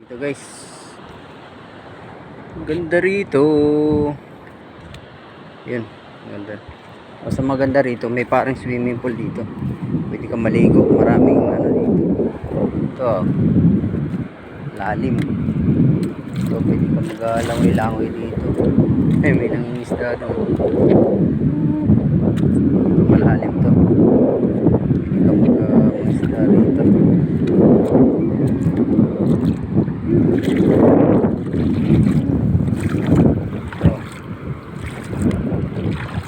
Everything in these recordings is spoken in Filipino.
Ito guys, ganda rito. Yun, ganda. Basta maganda rito, may parang swimming pool dito. Pwede ka maligo, maraming ano dito. Ito, lalim. Ito, pwede ka mag-langoy-langoy dito. May nangingisda doon. Malalim to. Pwede ka mag-isda rito.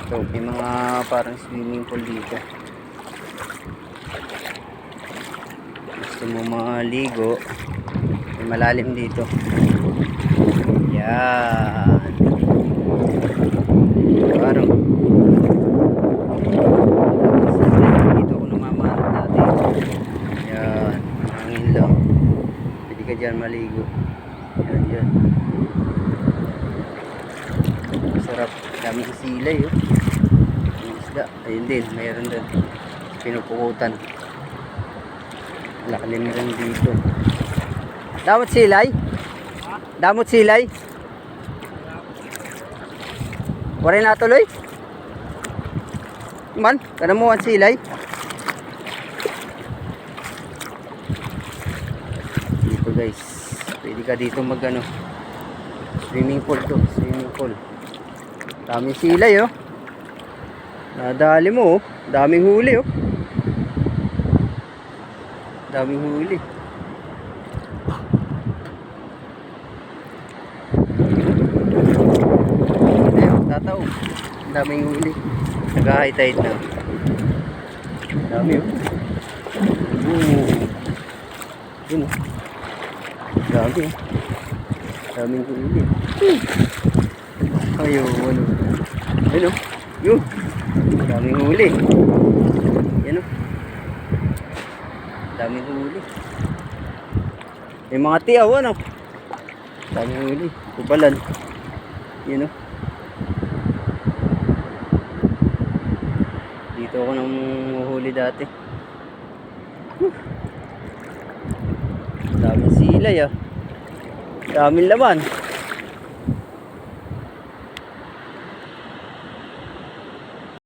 So, may mga parang swimming pool dito. Gusto mo maligo, may malalim dito. Yan. Parang dito ako namamara dati. Yan, hangin lang. Pwede ka dyan maligo. Yan, yan. Sarap. Daming silay, oh. Isda. Ayun din, mayroon din. Pinupukutan. Lalim rin dito. Damot silay? Damot silay? Waray na tuloy? Man, kanamuhan silay? Dito guys. Pwede ka dito mag ano. Swimming pool to. Swimming pool. Daming silay, oh. Nadali mo, oh. Daming huli, oh. Daming huli. Ayun, tataw. Daming huli. Nag-high tide na. Dami, oh. Yun, oh. Dami, oh. Daming huli. Ayun, ano. Ayun, oh. Yun. Daming huli. Yan, oh. Daming huli. May mga tiyaw, ano. Daming huli. Kubalan. Yan, oh. Dito ako nang huli dati. Daming silay, ah. Daming laman.